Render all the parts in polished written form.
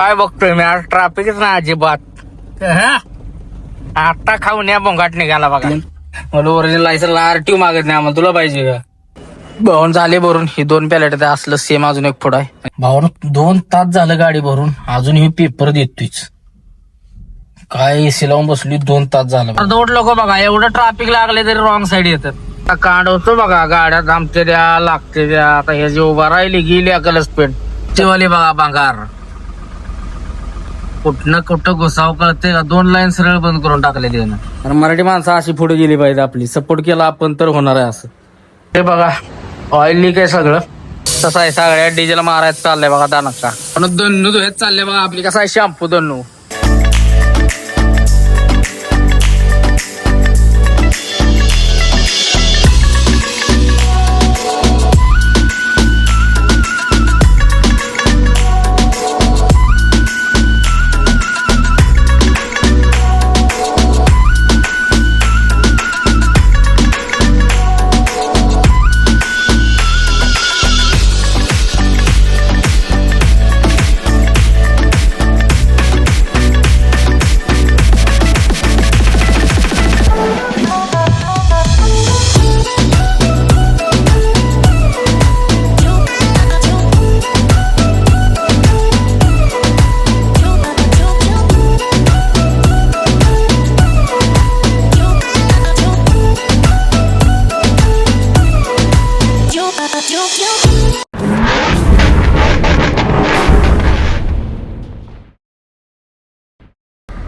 काय बघतोय मी आज ट्रॅफिकच ना अजिबात. आता खाऊन या बोंगाट निघाला बघा. मला ओरिजिनल लायसन आरटीओ मागत नाही आम्हाला. तुला पाहिजे का? भाऊन झाले भरून. ही 2 पॅलेट असलं सेम अजून एक पुढं आहे. भाऊन 2 तास झालं गाडी भरून, अजून ही पेपर देतोयच. काय एसी लावून बसली 2 तास झालं. अर्धवट लोक बघा एवढं ट्रॅफिक लागले तरी रॉंग साईड येतात. काढवतो बघा गाड्या थांबते द्या लागते द्या. आता हे जे उभा राहिली गेली अकलच पेट तेवाली बघा भांगार. कुठनं कुठं घुसाव कळते का? 2 लाईन सरळ बंद करून टाकले त्यानं. आणि मराठी माणसं अशी पुढे गेली पाहिजे. आपली सपोर्ट केला आपण तर होणार आहे असं. हे बघा ऑइल लीक आहे सगळं. तसं आहे सगळ्या डिझेल मारायचं चाललंय बघा दानका. पण दन्नू धुयत चाललंय बघा. आपली कसं आहे शॅम्पू दन्नू.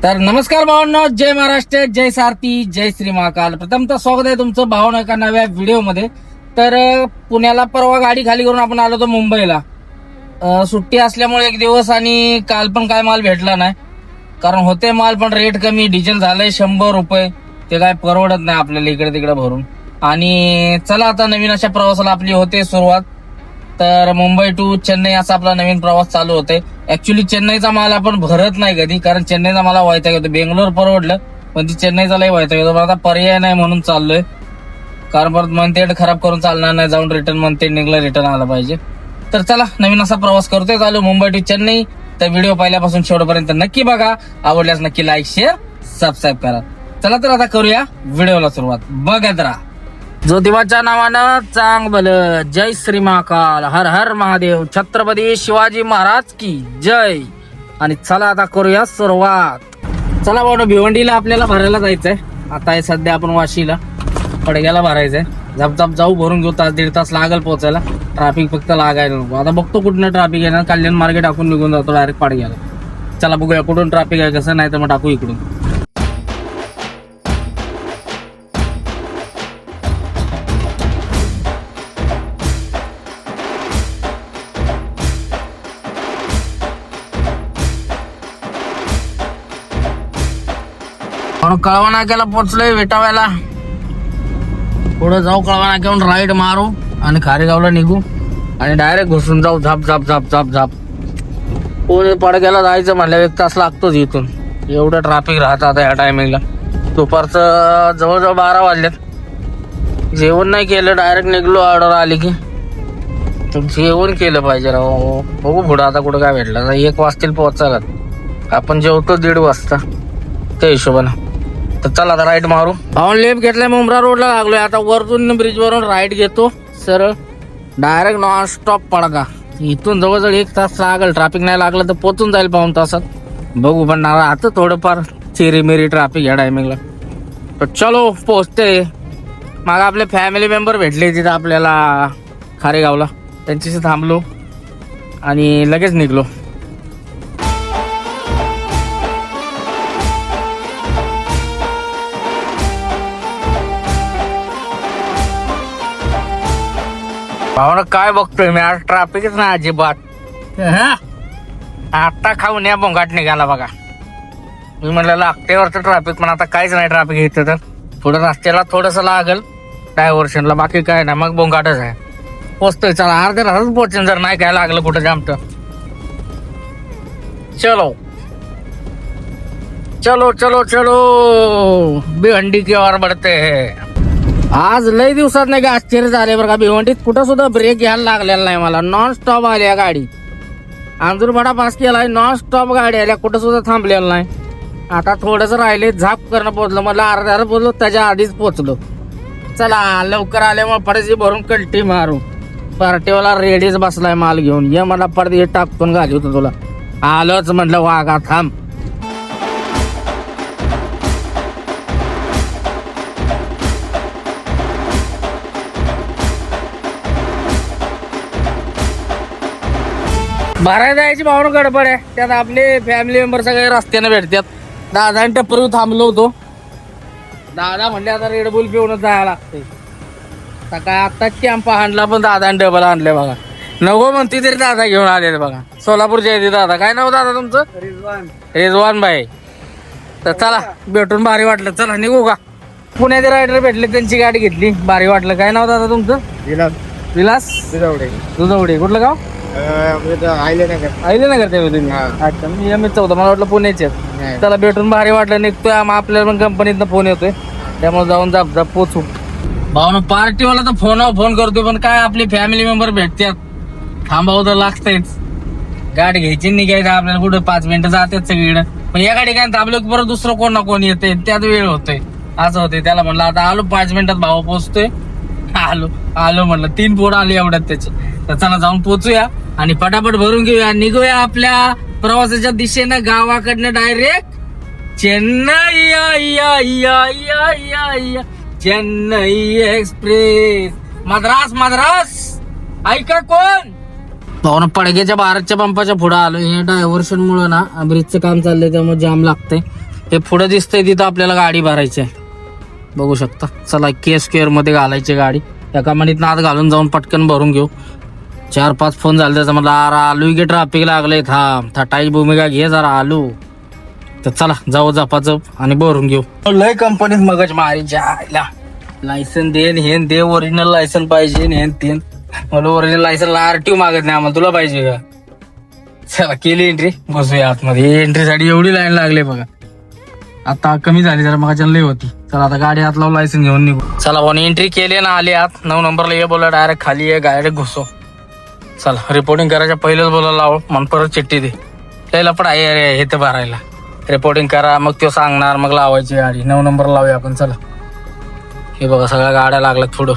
तर नमस्कार भावांनो, जय महाराष्ट्र, जय सारथी, जय श्री महाकाल. प्रथमतः स्वागत आहे तुमचं भावांनो एका नव्या व्हिडिओमध्ये. तर पुण्याला परवा गाडी खाली करून आपण आलो होतो मुंबईला. सुट्टी असल्यामुळे एक दिवस आणि काल पण काय माल भेटला नाही. कारण होते माल पण रेट कमी. डिझेल झालंय 100 रुपये. ते काय परवडत नाही आपल्याला इकडे तिकडे भरून. आणि चला आता नवीन अशा प्रवासाला आपली होते सुरुवात. तर मुंबई टू चेन्नई असा आपला नवीन प्रवास चालू होते. ऍक्च्युली चेन्नईचा माल आपण भरत नाही कधी, कारण चेन्नईचा मला वैताग येतो. बेंगलोर परवडलं पण ती चेन्नईचा लय वैताग येतो. पण आता पर्याय नाही म्हणून चाललोय. कारण परत मंथ एंड खराब करून चालणार नाही. जाऊन रिटर्न मंथ एंड निघलं रिटर्न आला पाहिजे. तर चला नवीन असा प्रवास करतोय चालू मुंबई टू चेन्नई. तर व्हिडिओ पहिल्यापासून शेवटपर्यंत नक्की बघा. आवडल्यास नक्की लाईक शेअर सबस्क्राईब करा. चला तर आता करूया व्हिडिओला सुरुवात. बघत राहा. ज्योतिबाच्या नावानं चांग भलं. जय श्री महाकाल. हर हर महादेव. छत्रपती शिवाजी महाराज की जय. आणि चला आता करूया सुरुवात. चला भाऊ भिवंडीला आपल्याला भरायला जायचंय. आता आहे सध्या आपण वाशीला पडग्याला भरायचंय. झपझप जाऊ भरून घेऊ. 1.5 तास लागल पोहोचायला. ट्रॅफिक फक्त लागायला नको. आता बघतो कुठनं ट्रॅफिक आहे ना. कल्याण मार्केट टाकून निघून जातो डायरेक्ट पडग्याला. चला बघूया कुठून ट्रॅफिक आहे कसं. नाही तर मग टाकू इकडून. कळवा नाक्याला पोचलोय वेटाव्याला. पुढे जाऊ कळवा नाक्याहून राईट मारू आणि खारेगावला निघू आणि डायरेक्ट घुसून जाऊ. झाप झाप झाप झाप झाप. पुणे पडग्याला जायचं म्हणल्यावर 1 तास लागतोच इथून. एवढं ट्रॅफिक राहतं आता या टायमिंगला. दुपारचं जवळजवळ 12 वाजलेत. जेवण नाही केलं, डायरेक्ट निघलो. ऑर्डर आली की जेवण केलं पाहिजे राव. बघू पुढं आता कुठं काय भेटलं. 1 वाजतील पोहोचायला. आपण जेवतो 1:30 वाजता त्या हिशोबानं. तर चला आता राईट मारू. पाऊन लेप घेतलाय. मुंब्रा रोडला लागलोय. आता वरतून ब्रिज वरून राईट घेतो सरळ डायरेक्ट नॉन स्टॉप पडगा. इथून जवळजवळ 1 तास लागल. ट्रॅफिक नाही लागलं तर पोचून जाईल पाऊण तासात. बघू पण आता थोडंफार चिरी मिरी ट्रॅफिक या टायमिंगला. तर चलो पोचते. मग आपले फॅमिली मेंबर भेटले तिथं आपल्याला खारेगावला. त्यांच्याशी थांबलो आणि लगेच निघलो. भावना काय बघतोय मी आज ट्रॅफिकच नाही अजिबात. आता खाऊन या बोंगाट निघाला बघा. मी म्हणलं लागते वरचं ट्रॅफिक पण आता काहीच नाही ट्रॅफिक इथं. तर पुढं रस्त्याला थोडस लागल डायव्हर्शनला. बाकी काय नाही मग बोंगाटच आहे. पोचतोय. चला अर्ध्या तासात पोचेन जर नाही काय लागलं कुठं जाम तर. चलो चलो चलो चलो भिवंडी की ओर बढ़ते हैं. आज लय दिवसात नाही का आश्चर्य झाले बरं का. भिवंडीत कुठं सुद्धा ब्रेक घ्यायला लागलेला नाही मला. नॉन स्टॉप आली गाडी अंजूरपाडा पास केलाय, नॉन स्टॉप गाडी आल्या, कुठं सुद्धा थांबलेलं नाही. आता थोडंसं राहिले, झाप करणं पोहोचलो, मला अर्धा पोहोचलो, त्याच्या आधीच पोहोचलो. चला लवकर आल्यामुळे पडशी भरून कल्टी मारू. पार्टीवाला रेडीच बसलाय माल घेऊन. ये मला पडदे टाकून घाली होतं तुला. आलोच म्हटलं वागा थांब. भरायला जायची भावना गडबड आहे. त्यात आपले फॅमिली मेंबर सगळे रस्त्याने भेटतात. दादा टप्परवर थांबलो होतो. दादा म्हणले आता रेडबुल पिऊनच जायला लागतंय. सकाळी आत्ताच कॅम्पा आणला, पण दादाने डबल आणले बघा. नको म्हणते तरी दादा घेऊन आलेले बघा. सोलापूरचे येते दादा. काय नाव दादा तुमचं? रिजवान भाई. तर चला भेटून भारी वाटलं. चला निघू का? पुण्याचे रायडर भेटले, त्यांची गाडी घेतली, भारी वाटलं. काय नाव दादा तुमचं? विलास दुधवडे. कुठलं गाव? आयले नगर ते तुम्ही? अच्छा, मी एमएच होतं, मला वाटलं पुण्याचे. त्याला भेटून भारी वाटलं. निघतोय आपल्याला पण कंपनीतनं फोन येतोय, त्यामुळे जाऊन जाप पोचू. भाऊ पार्टीवाला तर फोन करतोय, पण काय आपली फॅमिली मेंबर भेटतात, थांबावं तर लागतंयच. गाडी घ्यायची निघायचं आपल्याला, कुठं 5 मिनिटं जातात सगळीकडे. पण या गाडी काय थांबलो की परत दुसरं कोण ना कोण येते, त्यात वेळ होतोय. असं होतंय. त्याला म्हणलं आता आलो 5 मिनिटात भाऊ पोचतोय. आलो म्हणलं. 3 पोरं आली एवढ्यात त्याचे. तर चला जाऊन पोचूया आणि पटापट भरून घेऊया, निघूया आपल्या प्रवासाच्या दिशेनं, गावाकडनं डायरेक्ट चेन्नई. चेन्नई एक्सप्रेस. मद्रास. ऐका कोण? भाऊ पडग्याच्या भारतच्या पंपाच्या पुढे आलो. हे डायव्हर्शन मुळे ना ब्रिजचं काम चाललंय, त्यामुळे जाम लागतंय. हे पुढे दिसतंय तिथं आपल्याला गाडी भरायची आहे, बघू शकता. चला K-स्क्वेअर मध्ये घालायची गाडी. एका मिनिटनं आत घालून जाऊन पटकन भरून घेऊ. 4-5 फोन झाले त्याचा. म्हटलं आलू की ट्रॅफिक लागलंय, थांब. थाटाई भूमिका घे जरा, आलू. तर चला जाऊ जपाचप आणि भरून घेऊ. लय कंपनीत मगज मारी जायला. लायसन दे ओरिजिनल लायसन पाहिजे. मला ओरिजिनल लायसन RTO मागत नाही आम्हाला. तुला पाहिजे का? चला केली एंट्री, बसूया आतमध्ये. एंट्री साठी एवढी लाईन लागली बघा. आता कमी झाली जरा, मग लय होती. चला आता गाडी आत लावून लायसन घेऊन निघू. चला पण एंट्री केली ना, आली आत. 9 नंबरला ये बोला, डायरेक्ट खाली ये, डायरेक्ट घुसो. चला रिपोर्टिंग करायच्या पहिलेच बोलायला लाव, मन परत चिठ्ठी दे. त्याला पण आहे हे तर भरायला. रिपोर्टिंग करा, मग तो सांगणार, मग लावायची गाडी. 9 नंबरला लावूया आपण. चला हे बघा सगळ्या गाड्या लागल्यात पुढं.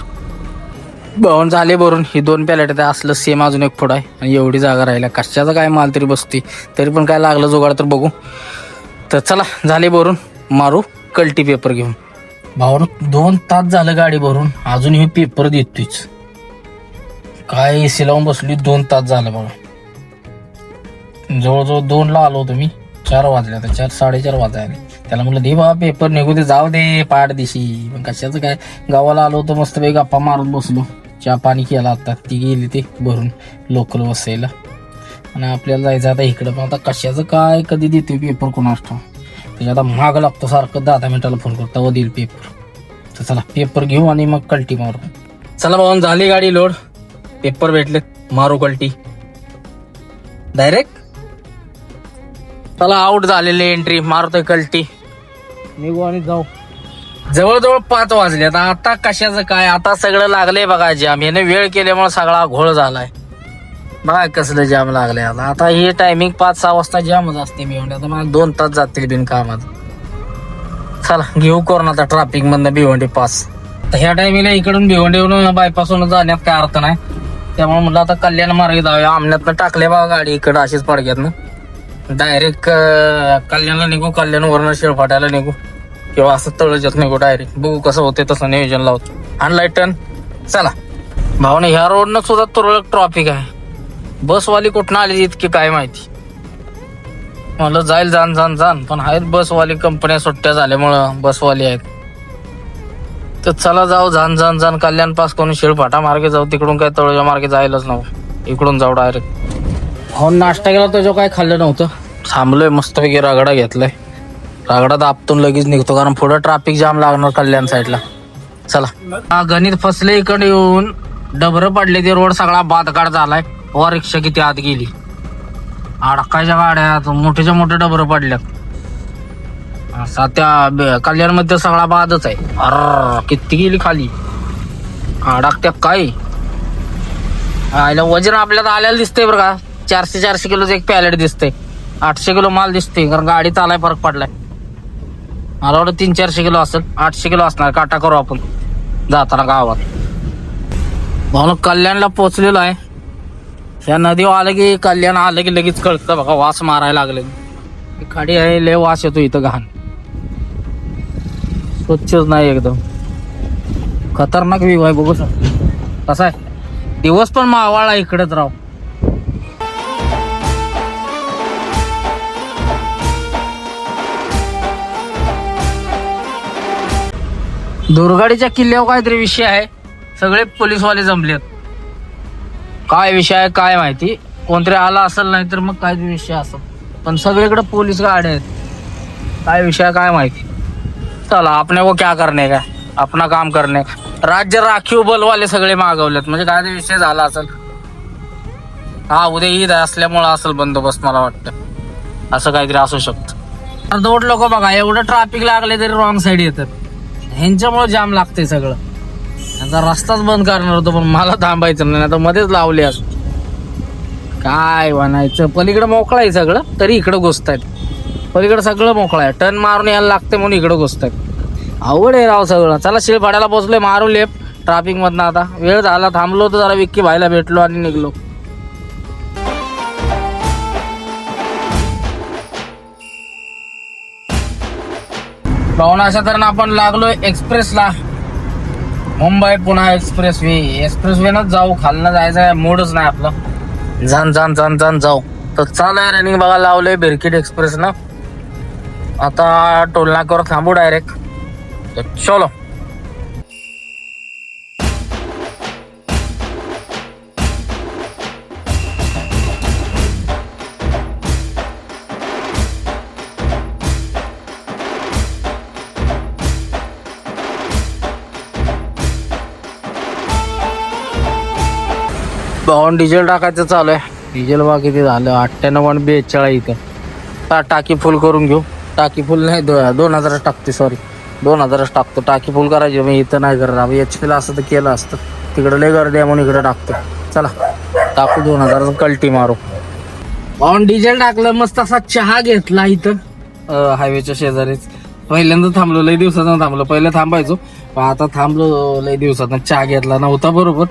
भाऊन झाले भरून. ही 2 पॅलेट असलं सेम अजून एक पुढं आहे. आणि एवढी जागा राहिल्या, कशाचा काय माल तरी बसती. तरी पण काय लागलं जुगाड तर बघू. तर चला झाले भरून, मारू कल्टी पेपर घेऊन. भाऊन 2 तास झालं गाडी भरून, अजून हे पेपर देतोयच. काय एसी लावून बसली, 2 तास झालं बघा. जवळजवळ 2ला आलो होतो मी. 4 वाजले, आता 4-4:30 वाजायला. त्याला म्हटलं दे बाबा पेपर, निघू दे, जाऊ दे पाठ दिशी. पण कशाचं काय, गावाला आलो होतो मस्त पैकी गप्पा मारून बसलो. चहा पाणी केला. आता ती गेली ते भरून लोकल बसायला, आणि आपल्याला जायचं आता इकडं. पण आता कशाचं काय, कधी देते पेपर कोणास ठाऊक. त्याच्या आता महाग लागतो सारखं. 10 मिनिटाला फोन करता व देईल पेपर. तर चला पेपर घेऊ आणि मग कल्टी मारू. चला भाऊन झाली गाडी लोड, पेपर भेटले, मारू कल्टी डायरेक्ट. चला आउट झालेली एंट्री, मारतोय कल्टी, निघू आणि जाऊ. जवळजवळ 5 वाजले. आता कशाचं काय, आता सगळं लागलंय बघा जाम. याने वेळ केल्यामुळे सगळा घोळ झालाय बघा. कसलं जाम लागलंय आता हे टायमिंग 5-6 वाजता जामच असते. मी म्हणते आता मला 2 तास जातील बिनकामात. चला घेऊ करून आता ट्रॅफिक मधनं भिवंडी पास. तर ह्या टायमिंगला इकडून भिवंडीवरून बायपासून जाण्यात काय अर्थ नाही. त्यामुळे म्हटलं आता कल्याण मार्गे जाऊया. आमण्यातनं टाकले बघा गाडी इकडं अशीच पडक्यातनं. डायरेक्ट कल्याणला निघू, कल्याणवरनं शेळफाट्याला निघू, किंवा असं तळजात निघू डायरेक्ट. बघू कसं होते तसं नियोजन लावतो. आणलाय टर्न. चला भावने ह्या रोडनं सुद्धा तुरळक ट्रॉफिक आहे. बसवाली कुठनं आली इतकी काय माहिती. म्हणलं जाईल जाण पण आहेत बसवाली. कंपन्या सुट्ट्या झाल्यामुळं बसवाली आहेत. तर चला जाऊ जाण कल्याण पास करून शेळफाटा मार्गे जाऊ. तिकडून काय तळोजा मार्गे जायलाच नव्हतं, इकडून जाऊ डायरेक्ट. हो नाश्ता केला तो काय खाल्लं नव्हतं. थांबलोय मस्तपैकी, रगडा घेतलाय. रगडा दाबतून लगेच निघतो, कारण पुढं ट्रॅफिक जाम लागणार कल्याण साईडला. चला गणित फसले. इकडे येऊन डबरं पडले, ते रोड सगळा बादकाड झालाय. व रिक्षा किती आत गेली, अडकायच्या गाड्या मोठ्याच्या मोठ्या डबरं पडल्यात. असा त्या कल्याण मध्ये सगळा बादच आहे. अर किती गेली खाली, अडकत्या काय. आयला वजन आपल्याला आल्याला दिसतंय बरं का. 400 किलोचं एक पॅलेट दिसतंय. 800 किलो माल दिसते, कारण गाडी चालाय फरक पडलाय. मला वाटतं 300-400 किलो असेल, 800 किलो असणार. काटा करू आपण जाताना गावात. म्हणून कल्याणला पोहोचलेलो आहे. ह्या नदीवर आलं की कल्याण आलं की लगेच कळतं बघा, वास मारायला लागले. खाडी आहे, लय वास येतो इथं, घाण स्वच्छच नाही, एकदम खतरनाक व्ह्यू आहे. बघू शकता कसा आहे. दिवस पण मावाळा इकडेच राव. दुर्गाडीच्या किल्ल्यावर काहीतरी विषय आहे. सगळे पोलीसवाले जमलेत. काय विषय आहे काय माहिती. कोणतरी आला असेल, नाही तर मग काहीतरी विषय असेल. पण सगळीकडे पोलीस गाड्या आहेत. काय विषय काय माहिती. चला, आपने को क्या करणे का, अपना काम करणे. राज्य राखीव बलवाले सगळे मागवलेत, म्हणजे काय विषय झाला असेल. हा, उद्या ईद असल्यामुळे असेल बंदोबस्त, मला वाटतं असं काहीतरी असू शकतं. अर्धवट लोक बघा, एवढं ट्रॅफिक लागले तरी रॉंग साईड येतात. ह्यांच्यामुळे जाम लागते सगळं. यांचा रस्ताच बंद करणार होतो, पण मला थांबायचं नाही, आता मध्येच लावले असं. काय म्हणायचं. पलीकडे मोकळं आहे सगळं, तरी इकडं घुसतायत. पलीकडे सगळं मोकळं आहे, टर्न मारून यायला लागते म्हणून इकडं घुसतायत. अवघड आहे राव सगळं. चला, शिळपाड्याला पोहोचलोय, मारू लेफ्ट ट्रॅफिक मधनं. आता वेळ झाला, थांबलो होतो जरा, विक्की भाईला भेटलो आणि निघलो. पाहुणा अशा तऱ्हेनं आपण लागलोय एक्सप्रेसला. मुंबई पुणे एक्सप्रेस वे नच जाऊ. खालनं जायचं मूडच नाही आपलं. जाण जाऊ. तर चालू रनिंग बघा लावलंय बिरकिट एक्सप्रेस ना. आता टोलनाक्यावर थांबू डायरेक्ट. चलो. भाऊन डिझेल टाकायचं चालू आहे. डिझेल बघा किती झालं, 98.42 इथं. टाकी फुल करून घेऊ. टाकी फुल नाही, 2000 टाकते, सॉरी 2000 टाकतो. टाकी फुल करायची, मी इथं नाही करणार. HP ला असतं तर केलं असतं. तिकडं लय गर्दी आहे म्हणून इकडे टाकतो. चला, टाकू 2000 कल्टी मारू. भाऊन डिझेल टाकलं, मस्त असा चहा घेतला इथं हायवेच्या शेजारीच. पहिल्यांदा थांबलो, लय दिवसानं थांबलो. पहिलं थांबायचो, पण आता थांबलो लय दिवसानं. चहा घेतला नव्हता बरोबर,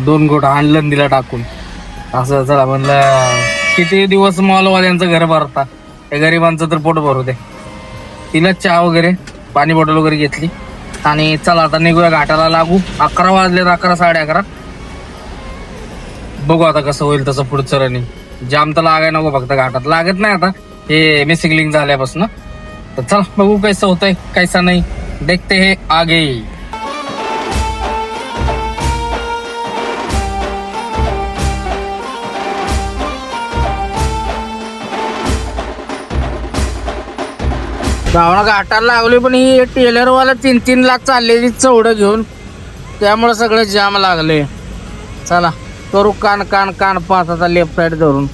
2 घोट आणलं दिला टाकून. असं चला म्हणलं, किती दिवस मॉलवाल्यांचं घर भरता, त्या गरिबांचं तर पोट भरू दे. तिला चहा वगैरे, पाणी बॉटल वगैरे घेतली आणि चला आता निघूया घाटाला. लागू 11 वाजले, 11 साडे 11. बघू आता कसं होईल तसं पुढचं रनिंग. जाम तर लागाय नको फक्त, घाटात लागत नाही आता हे मिसिंग लिंक झाल्यापासून. तर चला बघू कैसं होतंय कैसा नाही, देखते हे आगे. भावना घाटाला लागली, पण ही टेलरवाला 3-3 लाख चाललेली चवडं घेऊन, त्यामुळे सगळं जाम लागले. चला करू कान कान कान पाच. आता लेफ्ट साईड धरून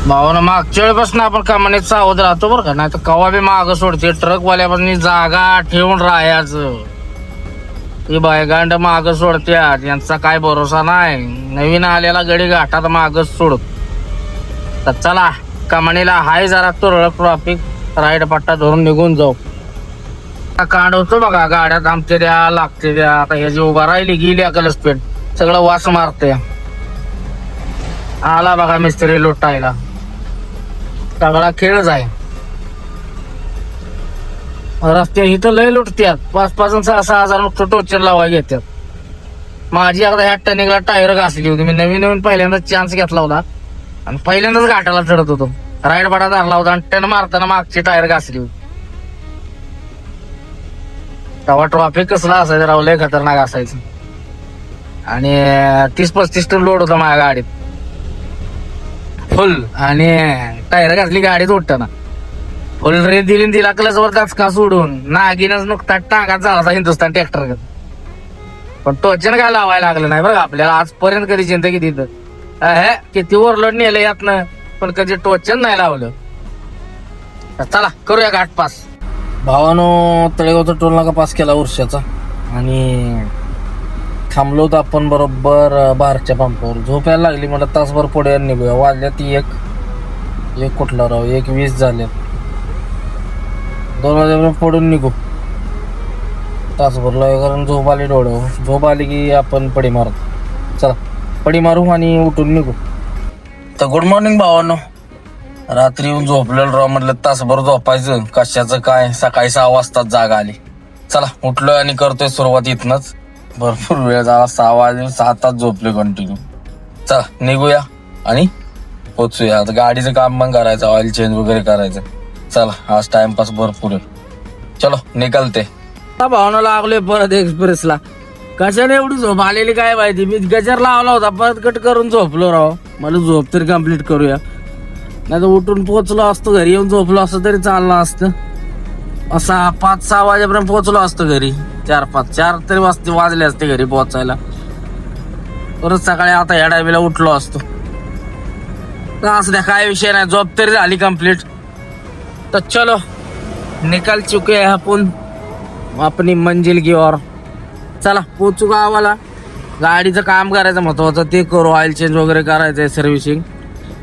भावना मागच्या वेळेपासून आपण कामाने सावध राहतो बरं का, नाही तर कवा बी मागं सोडते. ट्रकवाल्यापासून जागा ठेवून राहायचं. ही बायगांड मागं सोडत्यात, यांचा काय भरोसा नाही. नवीन आलेला गडी घाटात मागच सोडत. तर चला, कमानीला हाय जरा तुरळक ट्रॉफिक, राईड पट्टा धरून निघून जाऊ. काढवतो बघा, गाड्या थांबते द्या, लागते द्या. आता हे जी उभा राहिली गेली अकल स्पीड, सगळं वास मारते. आला बघा मिस्त्री लुटायला, सगळा खेळच आहे. रस्ते इथं लय लुटत्यात, 5,000 आणि 6,000 नुकतं टोचर लावायला घेतात. माझी एकदा ह्या टर्निंगला टायर घासली होती. मी नवीन पहिल्यांदा चान्स घेतला होता आणि पहिल्यांदाच घाटाला चढत होतो. राईड बडा धरला होता आणि टर्न मारताना मागची टायर घासली होती. तेव्हा ट्रॉफिक कसला असायचं राव, लय खतरनाक असायचं. आणि 30-35 टन लोड होता माझ्या गाडीत फुल, आणि टायर घासली गाडीत उठताना. फुल रेस दिली, तिला क्लचवर दचका सोडून नागिनच नुकता टांगा झाला हिंदुस्थान ट्रॅक्टर. पण टोचन काय लावायला लागलं नाही बरं आपल्याला आजपर्यंत. कधी चिंता किती किती ओव्हरलोड नेलं यातनं, पण कधी टोचन नाही लावलं. चला करूया घाट पास. भावानो तळेगावचा टोल नाका पास केला वर्षाचा, आणि थांबलो होतो आपण बरोबर बारच्या पंपावर. झोप यायला लागली, मला तासभर पुढे निघूया. वाजल्या ती एक कुठला राव, 1:20 झाले. 2 वाजेपर्यंत पडून निघू. तासभर कारण झोप आली डोळ्यावर. झोप आली की आपण पडी मारतो. चला पडी मारू आणि उठून निघू. तर गुड मॉर्निंग भावांनो. रात्री येऊन झोपलेलं राव, म्हटलं तासभर झोपायचं कशाचं काय. सकाळी 6 वाजता जाग आली. चला उठलोय आणि करतोय सुरुवात इथनच. भरपूर वेळ झाला, 6 वाजले, 6 तास झोपले कंटिन्यू. चला निघूया आणि पोचूया. आता गाडीचं काम पण करायचं, ऑइल चेंज वगैरे करायचं. चला आज टाइमपास भरपूर आहे. चलो निकलते. भावना लागलोय परत एक्सप्रेसला. कशाने एवढी झोप आलेली काय माहिती. मी गजर लावला होता, परत कट करून झोपलो राव. मला झोप तरी कम्प्लीट करूया, नाही तर उठून पोहोचलो असतो घरी. येऊन झोपलो असतो तरी चाललं असतं. असा 5-6 वाजेपर्यंत पोहोचलो असतो घरी. 4 तरी वाजले असते घरी पोहोचायला. परत सकाळी आता ह्या टायमीला उठलो असतो. तर असं द्या, काय विषय नाही, झोप तरी झाली कम्प्लीट. तर चलो निकाल चुके आपण अपनी मंजिल की ओर. चला पोचू गावाला. गाडीचं काम करायचं महत्वाचं, ते करू. ऑइल चेंज वगैरे करायचंय, सर्व्हिसिंग,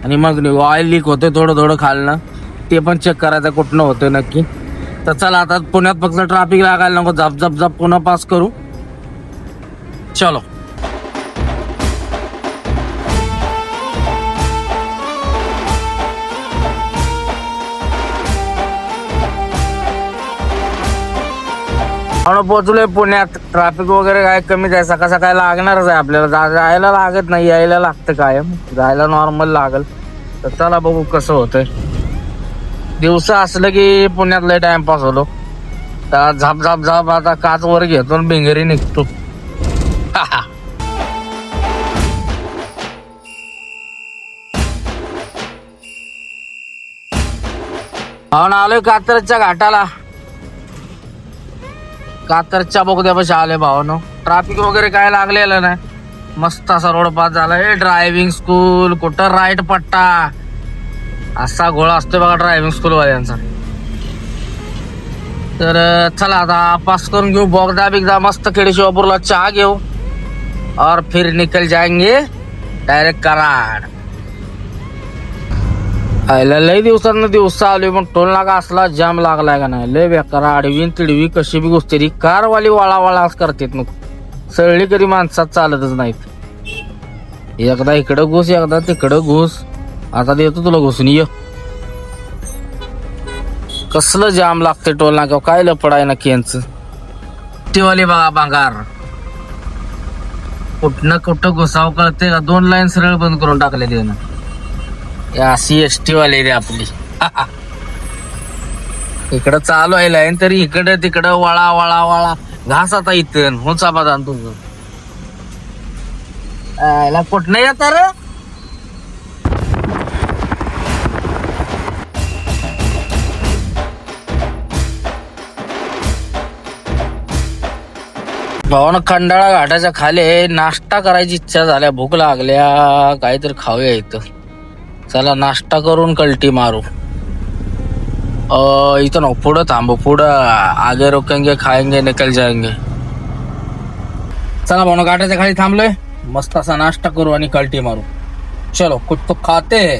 आणि मग निघू. ऑइल लीक होतंय थोडं खालनं, ते पण चेक करायचं कुठनं होतंय नक्की. तर चला आता पुण्यात फक्त ट्रॅफिक लागायला नको, झप पुन्हा पास करू. चलो पोहोचलोय पुण्यात. ट्रॅफिक वगैरे काय कमीच आहे. सकाळी लागणारच आहे आपल्याला. जायला लागत नाही, यायला लागतं कायम. जायला नॉर्मल लागल. तर चला बघू कसं होतंय. दिवसा असलं की पुण्यात लय टाइमपास होलो. तर झाप आता काच वर घेतो, भिंगरी निघतो. आलोय कात्रजच्या घाटाला. कात्रजच्या बोगद्यापाशी आले भावानो. ट्रॅफिक वगैरे काय लागलेलं नाही. मस्त असा रोड पास झाला. ड्रायव्हिंग स्कूल कुठं, राईट पट्टा, असा गोळा असतोय बघा ड्रायव्हिंग स्कूल वाल्यांचा. तर चला आता पास करून घेऊ. बोगदा मस्त खेडी शिवापूरला चहा घेऊ और फिर निकल जाएंगे डायरेक्ट कराड. लय दिवसा आलोय, पण टोल नाका असला जाम लागलाय का नाही. लय बेकार, आडवी तिडवी कशी बी गोष्टी. कारवाली वाळा करतात. मग सळली कधी माणसात चालतच नाहीत. एकदा इकडं घुस, एकदा तिकडं घुस. आता देतो तुला घुसून ये. कसलं जाम लागते टोल नाका, काय लपडाय नक्की यांचं. टीवाली बघा भांगार, कुठं घुसाव कळते का. 2 लाईन सरळ बंद करून टाकले ना. अशी एसटी वाले रे आपली. इकडं चालू आहे लाईन, तरी इकडं तिकडं वळा घास. आता इथं हो समाधान तुझं कुठं येत रे. भावानं खंडाळा घाटाच्या खाली नाश्ता करायची इच्छा झाल्या, भूक लागल्या, काहीतरी खाऊया इथं. चला नाश्ता करून कल्टी मारू. इथं ना पुढं थांबू, पुढं आगे रोकेंगे, खाएंगे, निकल जाएंगे. चला भाऊ घाटाच्या खाली थांबलोय, मस्त असा नाश्ता करू आणि कल्टी मारू. चलो कुछ तो खाते है.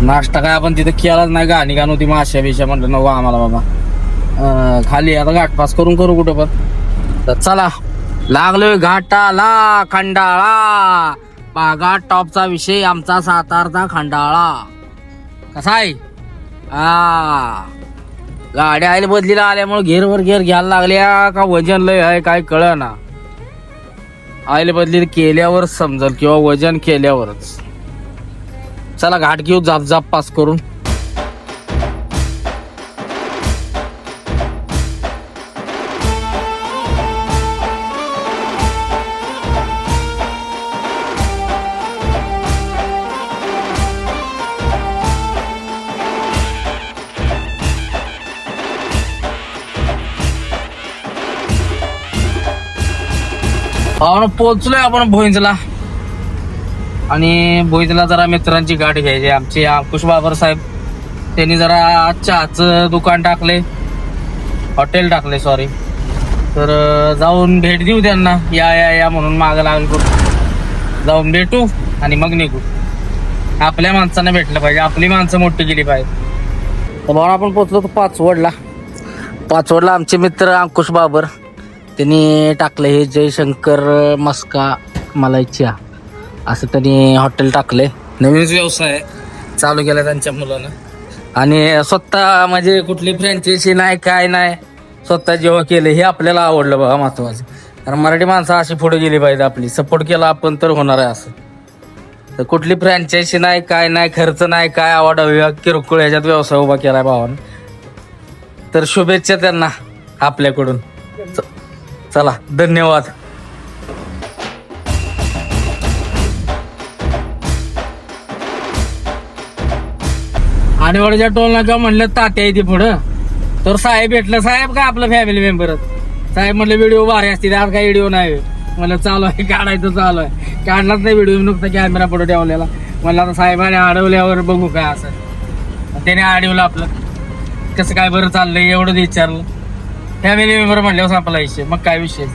नाश्ता काय आपण तिथे केलाच नाही, गाणी गाणं होती माश्या बिश्या, म्हणलं नको आम्हाला बाबा. खाली आता घाट पास करून करू कुठं पण. तर चला लागलोय घाटाला खंडाळा. बागा टॉपचा विषय आमचा सातारचा खंडाळा. कसा आहे गाडी आईल बदलीला आल्यामुळे घेरवर घेर घ्यायला लागल्या का वजन लय आहे काय कळ ना. आईल बदली केल्यावर समजल किंवा वजन केल्यावरच. चला घाट घेऊ जाप पास करून. पोहोचलोय आपण भोईंजला. आणि भोईंजला जरा मित्रांची गाडी घ्यायची. आमचे अंकुश बाबर साहेब त्यांनी जरा चहाचं दुकान टाकले, हॉटेल टाकले सॉरी. तर जाऊन भेट देऊ त्यांना, या या या म्हणून मागं लागल करू. जाऊन भेटू आणि मग निघू. आपल्या माणसांना भेटलं पाहिजे, आपली माणसं मोठी केली पाहिजे. तर भाऊ आपण पोचलो तो पाचवडला आमचे मित्र अंकुश बाबर त्यांनी टाकलं हे जयशंकर मस्का मलाई चहा असं त्यांनी हॉटेल टाकले. नवीनच व्यवसाय चालू केला त्यांच्या मुलानं. आणि स्वतः म्हणजे कुठली फ्रँचायझी नाही काय नाही, स्वतः जेव्हा केलं हे आपल्याला आवडलं बघा महत्वाचं. कारण मराठी माणसं अशी पुढे गेली पाहिजे, आपली सपोर्ट केला आपण तर होणार आहे. असं तर कुठली फ्रँचायझी नाही काय नाही, खर्च नाही काय, आवड किरकोळ ह्याच्यात व्यवसाय उभा केलाय भावानं. तर शुभेच्छा त्यांना आपल्याकडून. चला धन्यवाद. आडेवाडीच्या टोल नाका म्हणलं तात्या येते पुढं, तर साहेब भेटलं. साहेब का आपलं फॅमिली मेंबरच. साहेब म्हणलं व्हिडिओ भारी असते, आज काय व्हिडिओ नाही म्हणलं चालू आहे, काढायचं चालू आहे. काढलाच नाही व्हिडिओ, नुकता कॅमेरा पुढे ठेवलेला. म्हणलं आता साहेबाने अडवल्यावर बघू काय असं. त्याने अडवलं आपलं, कसं काय बरं चाललंय एवढं विचारलं. फॅमिली मेंबर म्हणल्यावर आपला विषय, मग काय विषय.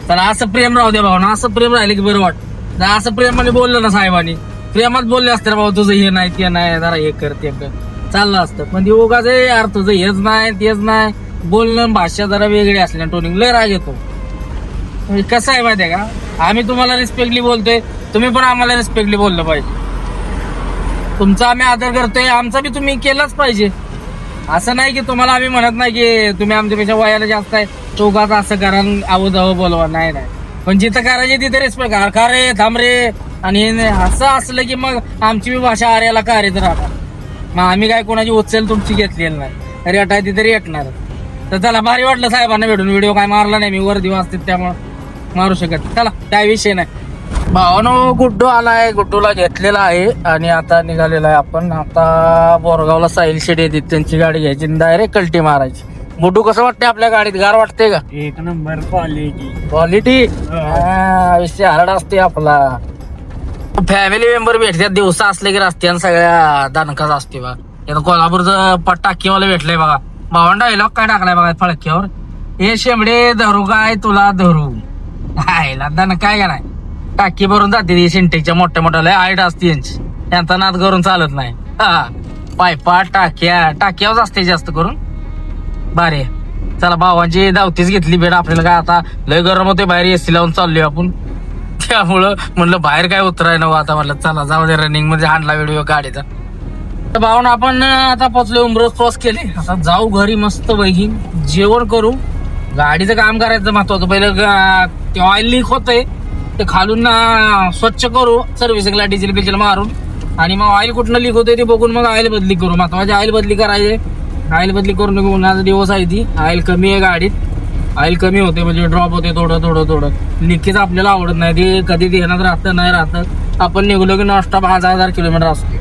चला असं प्रेम राहू द्या भावना, असं प्रेम राहिले की बरं वाटतं. असं प्रेमाने बोललं ना साहेबांनी, प्रेमात बोलले असते भाऊ तुझं हे नाही ते नाही, जरा हे कर ते कर, चाललं असतं. पण ते उगाच यार तुझं हेच नाही तेच नाही, बोलणं भाषा जरा वेगळी असल्या टोनिंग लय राग येतो. कसं आहे माहिती आहे का, आम्ही तुम्हाला रिस्पेक्टली बोलतोय, तुम्ही पण आम्हाला रिस्पेक्टली बोललं पाहिजे. तुमचा आम्ही आदर करतोय, आमचा बी तुम्ही केलाच पाहिजे. असं नाही की तुम्हाला आम्ही म्हणत नाही की तुम्ही आमच्यापेक्षा वयाला जास्त आहे, चौकात असं करा आव जावं बोलवा, नाही नाही. पण जिथं करायचे तिथे रिस्पेक्ट करा, का रे थांब रे. आणि असं असलं की मग आमची बी भाषा आर्याला कार्यत राहणार. मग आम्ही काय कोणाची उचल तुमची घेतलेली नाही, रेट आहे तिथे रेटणार. तर चला भारी वाटलं साहेबांना भेटून. व्हिडिओ काय मारला नाही मी, वर्दी वाजते त्यामुळं मारू शकत. चला काय विषय नाही. भावानो गुड्डू आलाय, गुड्डूला घेतलेला आहे आणि आता निघालेला आहे आपण. आता बोरगावला साहिल शेड येते, त्यांची गाडी घ्यायची डायरेक्ट कल्टी मारायची. गुड्डू कसं वाटते आपल्या गाडीत, गार वाटते का? एक नंबर क्वालिटी विषय हार्ड असते आपला. फॅमिली मेंबर भेटतात दिवसा असले की रस्त्यानं सगळ्या दणकाच असते बघा. आता कोल्हापूरचं टाकीवाला भेटलंय बघा. भावान डायलॉग काय टाकलाय बघा फळक्यावर, हे शेंबडे धरू काय तुला धरू. हायला दण काय का नाही, टाकी भरून जाते सिंटेकच्या मोठ्या मोठ्या हाईट असते यांची, यांचा नाद करून चालत नाही. पायपा टाक्यावर असते जास्त करून. भारी. चला भावांची धावतीच घेतली भेट. आपल्याला काय आता लय गरम होते बाहेर, एसी लावून चाललोय आपण, त्यामुळं म्हणलं बाहेर काय उतराय नव्हतं. आता म्हणलं चला जाऊ दे, रनिंग मध्ये हाणला व्हिडिओ गाडीचा. तर भावना आपण आता पोचलो, उमरस क्रॉस केले. आता जाऊ घरी मस्त पैकी जेवण करू. गाडीचं काम करायचं महत्वाचं. पहिलं ते ऑइल लीक होतंय, ते खालून स्वच्छ करू सर्व्हिसिंगला डिझेल बिझेल मारून. आणि मग ऑइल कुठनं लीक होतंय ते बघून मग ऑइल बदली करू. महत्वाची ऑइल बदली करायचे. ऑइल बदली करून उन्हाचा दिवस आहे, ती ऑइल कमी आहे गाडीत. ऑइल कमी होते म्हणजे ड्रॉप होते थोडं थोडं थोडं. लिकेज आपल्याला आवडत नाही, ते कधी देण्यात राहतं नाही राहतं. आपण निघलो की नॉनस्टॉप 1000 किलोमीटर असतो,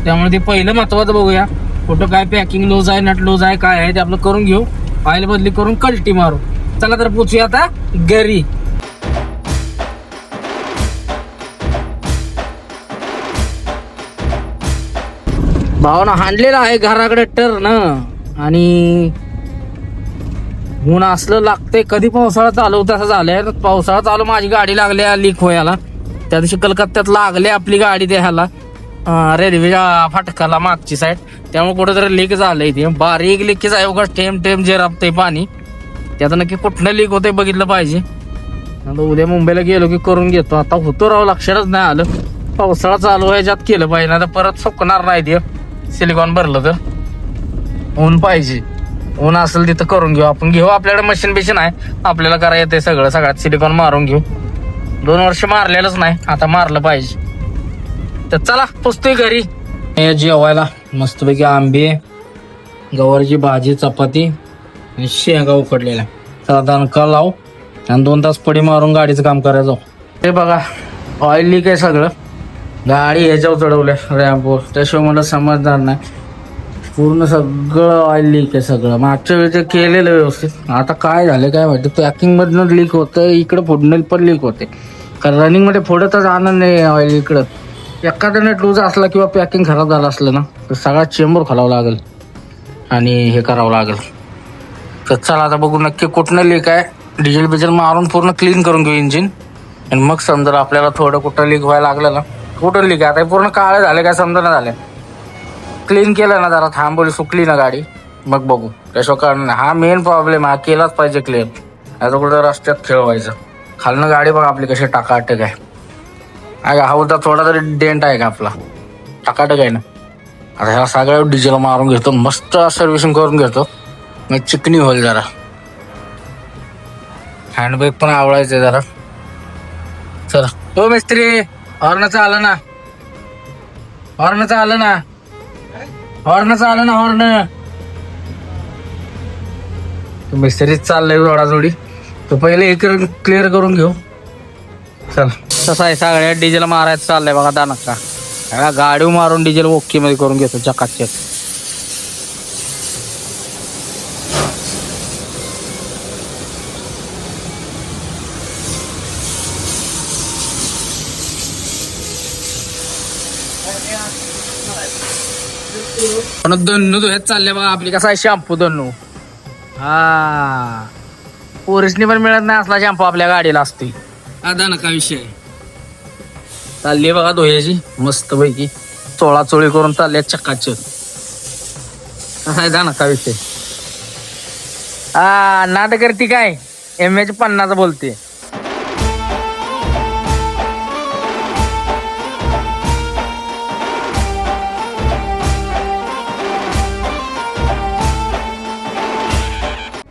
त्यामुळे ते पहिलं महत्वाचं बघूया. कुठं काय पॅकिंग लूज आहे, नट लूज आहे, काय आहे ते आपलं करून घेऊ. ऑइल बदली करून कल्टी मारू. चला तर पोचूया आता घरी. भावना हाणलेला आहे घराकडे टर्न. आणि ऊन असलं लागतंय, कधी पावसाळा चालू होता असं झालंय. पावसाळा चालू माझी गाडी लागल्या लीक व्हायला. त्या दिवशी कलकत्त्यात लागले आपली गाडी त्या ह्याला रेल्वेच्या फाटकाला मागची साईड, त्यामुळे कुठेतरी लीक झालंय. ते बारीक लिकेज आहे उगाच, टेम टेम जे राबतंय पाणी. त्याचं नक्की कुठनं लीक होतंय बघितलं पाहिजे. आता उद्या मुंबईला गेलो की करून घेतो. आता होतो राव, लक्षातच नाही आलं. पावसाळा चालू ह्याच्यात केलं पाहिजे, ना तर परत सुकणार नाही ते. सिलिकॉन भरलं तर ऊन पाहिजे, ऊन असेल तिथं करून घेऊ आपण. घेऊ आपल्याकडे मशीन बिशीन आहे, आपल्याला करा येते सगळं. सगळ्यात सिलिकॉन मारून घेऊ. 2 वर्ष मारलेलंच नाही, आता मारलं पाहिजे. तर चला पोचतोय घरी. जेवायला मस्तपैकी आंबे, गवारीची भाजी, चपाती आणि शेंगा उकडलेल्या. चला दणका लाव आणि 2 तास पडी मारून गाडीचं काम करायचं. ते बघा ऑइल लीक आहे सगळं, गाडी ह्याच्यावर चढवल्या रॅम्पवर. त्याशिवाय मला समजणार नाही. पूर्ण सगळं ऑइल लीक आहे सगळं. मागच्या वेळेस केलेलं व्यवस्थित, आता काय झालं काय माहिती. पॅकिंग मधनं लीक होतं, इकडं फोडणं पण लीक होते. कारण रनिंग मध्ये फोडतच आनंद नाही ऑइल. इकडं एखादा नेट लूज असला किंवा पॅकिंग खराब झालं असलं ना, तर सगळा चेंबर खोलावं लागेल आणि हे करावं लागेल. तर चला आता बघू नक्की कुठनं लीक आहे डिझेल बिझेल मारून पूर्ण क्लीन करून घेऊ इंजिन. आणि मग समजा आपल्याला थोडं कुठं लीक व्हायला लागलं ना, कुठं लीक आहे आता पूर्ण काळं झालं काय समजा झालं, क्लीन केलं ना जरा थांबवली सुकली ना गाडी, मग बघू त्याशिवाय कारण हा मेन प्रॉब्लेम, हा केलाच पाहिजे क्लिअर. आता कुठं रस्त्यात खेळवायचं. खालनं गाडी बघा आपली कशी टाकाटक आहे. हा होता थोडा तरी डेंट आहे का आपला, टाकाटक आहे ना. आता ह्या सगळ्या डिझेल मारून घेतो, मस्त सर्व्हिसिंग करून घेतो, मग चिकनी होईल जरा. हँडब्रेक पण आवडायचं जरा. चला हो मिस्त्री, हॉर्नचं आलं ना, हॉर्नचं आलं ना, हॉर्नचं आलं ना, हॉर्न. मिस्त्रीच चाललंय जोडाजोडी, तो पहिले एक क्लिअर करून घेऊ. चल तसं आहे, सगळ्या डिझेल मारायचं चाललंय बघा. दानका गाडी मारून डिझेल ओके मध्ये करून घेतो चकाचक. पण दन्नू हेच चालले बघा आपली. कसा आहे शॅम्पू दन्नू, हा पोरिसनी पण मिळत नाही असला शॅम्पू आपल्या गाडीला असते. आता नका विषय चालली बघा धुयाची मस्त पैकी, चोळाचोळी करून चालल्या चक्काच. काय नका विषय, हा नाटक करते काय, MH 50 बोलते.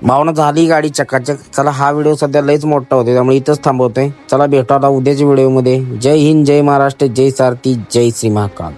भावना झाली गाडी चकाचक. चला हा व्हिडिओ सध्या लयच मोठा होते त्यामुळे इथंच थांबवतोय. चला भेटू आता उद्याच्या व्हिडिओमध्ये. जय हिंद, जय महाराष्ट्र, जय सारथी, जय श्री महाकाल.